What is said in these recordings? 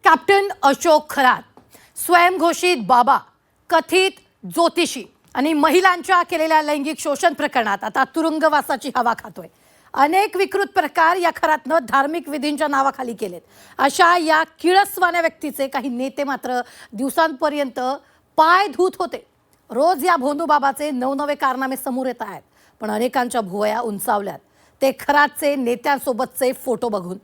Captain Ashok Kharat, स्वयंघोषित बाबा, कथित ज्योतिषी आणि महिलांच्या केलेल्या लैंगिक शोषण प्रकरणात आता तुरुंगवासाची हवा खातोय. अनेक विकृत प्रकार या खरातनं धार्मिक विधींच्या नावाखाली केलेत. अशा या किळसवाण्या व्यक्तीचे काही नेते मात्र दिवसांपर्यंत पाय धुत होते. रोज या भोंदू बाबाचे नवनवे कारनामे समोर येत आहेत, पण अनेकांच्या भुवया उंचावल्यात ते खरातचे नेत्यांसोबतचे फोटो बघून.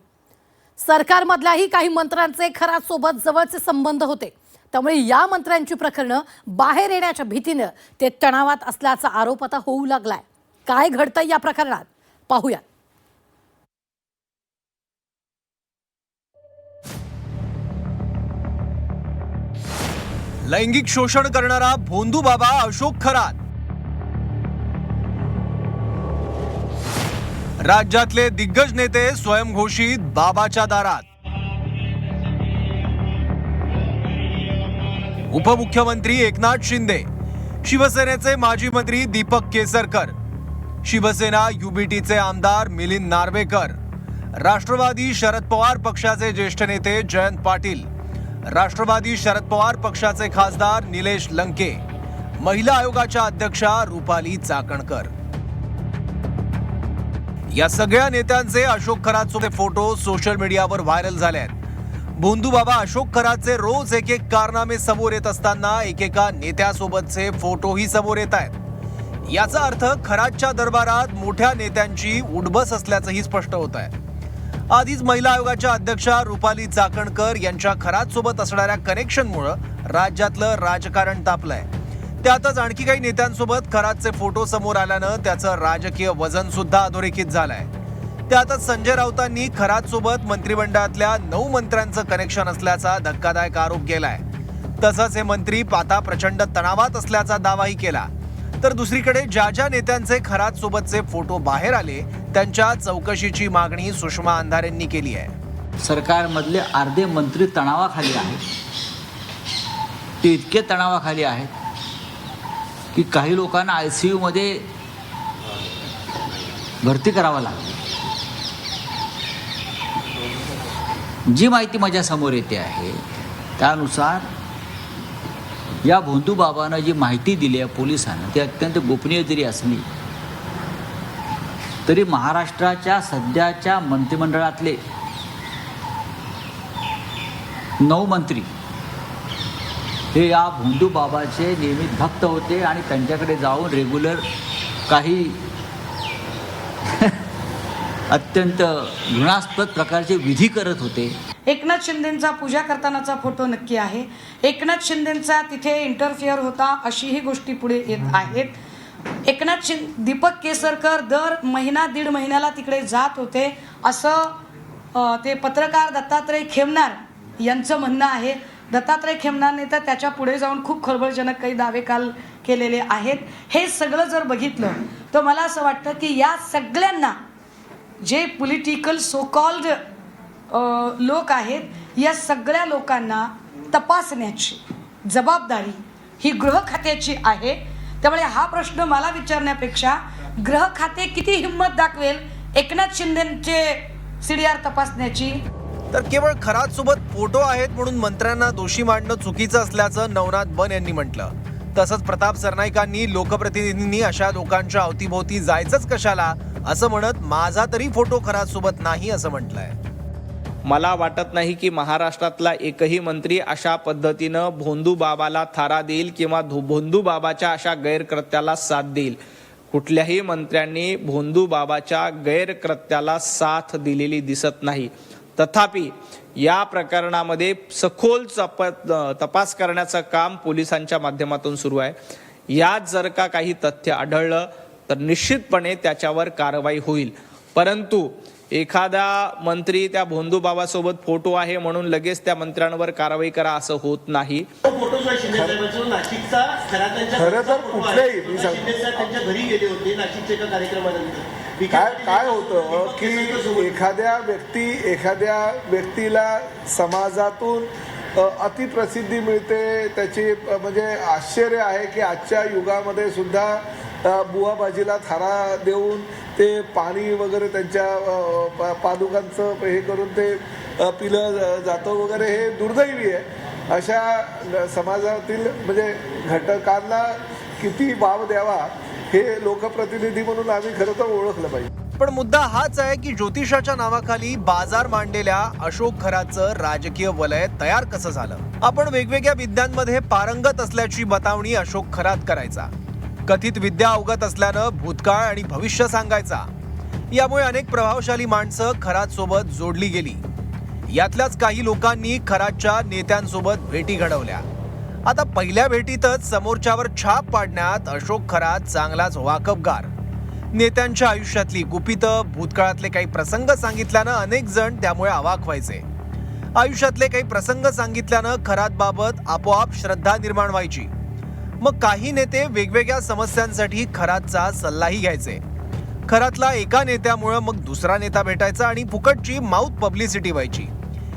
सरकारमधल्याही काही मंत्र्यांचे खरातसोबत जवळचे संबंध होते, त्यामुळे या मंत्र्यांची प्रकरणं बाहेर येण्याच्या भीतीनं ते तणावात असल्याचा आरोप आता होऊ लागलाय. काय घडतंय या प्रकरणात पाहूया. लैंगिक शोषण करणारा भोंदू बाबा अशोक खरात. राज्यातले दिग्गज नेते स्वयंघोषित बाबाच्या दारात. उपमुख्यमंत्री एकनाथ शिंदे, शिवसेनेचे माजी मंत्री दीपक केसरकर, शिवसेना युबीटीचे आमदार मिलिंद नार्वेकर, राष्ट्रवादी शरद पवार पक्षाचे ज्येष्ठ नेते जयंत पाटील, राष्ट्रवादी शरद पवार पक्षाचे खासदार निलेश लंके, महिला आयोगाच्या अध्यक्षा रुपाली चाकणकर, या सगळ्या नेत्यांचे अशोक खरातसोबत फोटो सोशल मीडियावर व्हायरल झाले आहेत. भोंदू बाबा अशोक खरातचे रोज एक कारनामे समोर येत असताना एकेका नेत्यासोबतचे फोटोही समोर येत आहेत. याचा अर्थ खरातच्या दरबारात मोठ्या नेत्यांची उडबस असल्याचंही स्पष्ट होत आहे. आधीच महिला आयोगाच्या अध्यक्षा रुपाली चाकणकर यांच्या खरातसोबत असणाऱ्या कनेक्शनमुळे राज्यातलं राजकारण तापलंय. त्यातच आणखी काही नेत्यांसोबत खरातचे फोटो समोर आल्यानं त्याचं राजकीय वजन सुद्धा अधोरेखित झालंय. त्यातच संजय राऊतांनी खरातसोबत मंत्रिमंडळातल्या 9 मंत्र्यांचं कनेक्शन असल्याचा धक्कादायक आरोप केलाय. तसंच हे मंत्री आता प्रचंड तणावात असल्याचा दावाही केला. तर दुसरीकडे ज्या ज्या नेत्यांचे खरातसोबतचे फोटो बाहेर आले त्यांच्या चौकशीची मागणी सुषमा अंधारेंनी केली आहे. सरकारमधले अर्धे मंत्री तणावाखाली आहेत. ते इतके तणावाखाली आहेत की काही लोकांना ICU मध्ये भरती करावं लागतं. जी माहिती माझ्या समोर येते आहे त्यानुसार या भोंदू बाबांना जी माहिती दिली आहे पोलिसांना ती अत्यंत गोपनीय जरी असली तरी महाराष्ट्राच्या सध्याच्या मंत्रिमंडळातले 9 मंत्री हे या भोंदू बाबाचे नियमित भक्त होते आणि त्यांच्याकडे जाऊन रेग्युलर काही अत्यंत घृणास्पद प्रकारचे विधी करत होते. एकनाथ शिंदेंचा पूजा करतानाचा फोटो नक्की आहे. एकनाथ शिंदेंचा तिथे इंटरफिअर होता अशीही गोष्टी पुढे येत आहेत. दीपक केसरकर दर महिना दीड महिन्याला तिकडे जात होते असं ते पत्रकार दत्तात्रय खेमनार यांचं म्हणणं आहे. दत्तात्रय खेमनारने तर त्याच्या पुढे जाऊन खूप खळबळजनक काही दावे काल केलेले आहेत. हे सगळं जर बघितलं तर मला असं वाटतं की या सगळ्यांना जे पॉलिटिकल सो कॉल्ड लोक आहेत या सगळ्या लोकांना तपासण्याची जबाबदारी ही गृह खात्याची आहे. त्यामुळे हा प्रश्न मला विचारण्यापेक्षा गृह खाते किती हिंमत दाखवेल एकनाथ शिंदेचे CDR तपासण्याची. तर केवळ खरातसोबत फोटो आहेत म्हणून मंत्र्यांना दोषी मांडणं चुकीचं असल्याचं नवनाथ बन यांनी म्हटलं. तसंच प्रताप सरनाईकांनी लोकप्रतिनिधींनी अशा लोकांच्या अवतीभोवती जायचंच कशाला असं म्हणत माझा तरी फोटो खरातसोबत नाही असं म्हटलंय. मला वाटत नाही की महाराष्ट्रातला एकही मंत्री अशा पद्धतीनं भोंदू बाबाला थारा देईल किंवा भोंदू बाबाच्या अशा गैरकृत्याला साथ देईल. कुठल्याही मंत्र्यांनी भोंदू बाबाच्या गैरकृत्याला साथ दिलेली दिसत नाही. तथापि या प्रकरणामध्ये सखोल तपास करण्याचं काम पोलिसांच्या माध्यमातून सुरू आहे. यात जर का काही तथ्य आढळलं तर निश्चितपणे त्याच्यावर कारवाई होईल. परंतु एखादा मंत्री त्या भोंदू बाबासोबत फोटो आहे म्हणून लगेच त्या मंत्र्यांवर कारवाई करा असं होत नाही. काय होतं की एखाद्या व्यक्तीला समाजातून अतिप्रसिद्धी मिळते. त्याची म्हणजे आश्चर्य आहे की आजच्या युगामध्ये सुद्धा बुवाबाजीला थारा देऊन ते पाणी वगैरे त्यांच्या पादुकांचं हे करून ते पिलं जातं वगैरे हे दुर्दैवी आहे. अशा समाजातील म्हणजे घटकांना किती वाव द्यावा हे लोकप्रतिनिधी म्हणून आम्ही खरं तर ओळखलं पाहिजे. पण मुद्दा हाच आहे की ज्योतिषाच्या नावाखाली बाजार मांडलेल्या अशोक खरातचं राजकीय वलय तयार कसं झालं. आपण वेगवेगळ्या विद्यांमध्ये पारंगत असल्याची बतावणी अशोक खरात करायचा. कथित विद्या अवगत असल्यानं भूतकाळ आणि भविष्य सांगायचा. यामुळे अनेक प्रभावशाली माणसं खरात सोबत जोडली गेली. यातल्याच काही लोकांनी खरातच्या नेत्यांसोबत भेटी घडवल्या. आता पहिल्या भेटीतच समोरच्यावर छाप पाडण्यात अशोक खरात चांगलाच वाकबगार. नेत्यांच्या आयुष्यातली गुपितं, भूतकाळातले काही प्रसंग सांगितल्यानं अनेक जण त्यामुळे अवाक व्हायचे. आयुष्यातले काही प्रसंग सांगितल्यानं खरातबाबत आपोआप श्रद्धा निर्माण व्हायची. मग काही नेते वेगवेगळ्या समस्यांसाठी खरातचा सल्लाही घ्यायचे. खरातला एका नेत्यामुळे मग दुसरा नेता भेटायचा आणि फुकटची माउथ पब्लिसिटी व्हायची.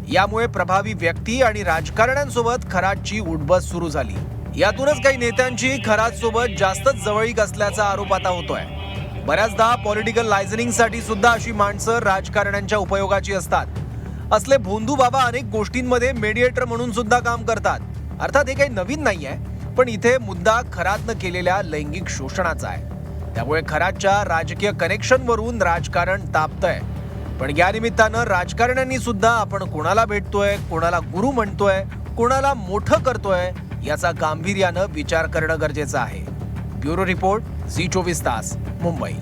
यामुळे प्रभावी व्यक्ती आणि राजकारण्यांसोबत खरातची उठबस सुरू झाली. यातूनच काही नेत्यांची खरातसोबत जास्तच जवळीक असल्याचा आरोप आता होतोय. बऱ्याचदा पॉलिटिकल लायझनिंगसाठी सुद्धा अशी माणसं राजकारण्यांच्या उपयोगाची असतात. असले भोंदू बाबा अनेक गोष्टींमध्ये मेडिएटर म्हणून सुद्धा काम करतात. अर्थात हे काही नवीन नाहीये, पण इथे मुद्दा खरातनं केलेल्या लैंगिक शोषणाचा आहे. त्यामुळे खरातच्या राजकीय कनेक्शनवरून राजकारण तापतंय. पण या निमित्तानं राजकारण्यांनी सुद्धा आपण कोणाला भेटतोय, कोणाला गुरु म्हणतोय, कोणाला मोठं करतोय याचा गांभीर्यानं विचार करणं गरजेचं आहे. ब्युरो रिपोर्ट, झी 24 तास, मुंबई.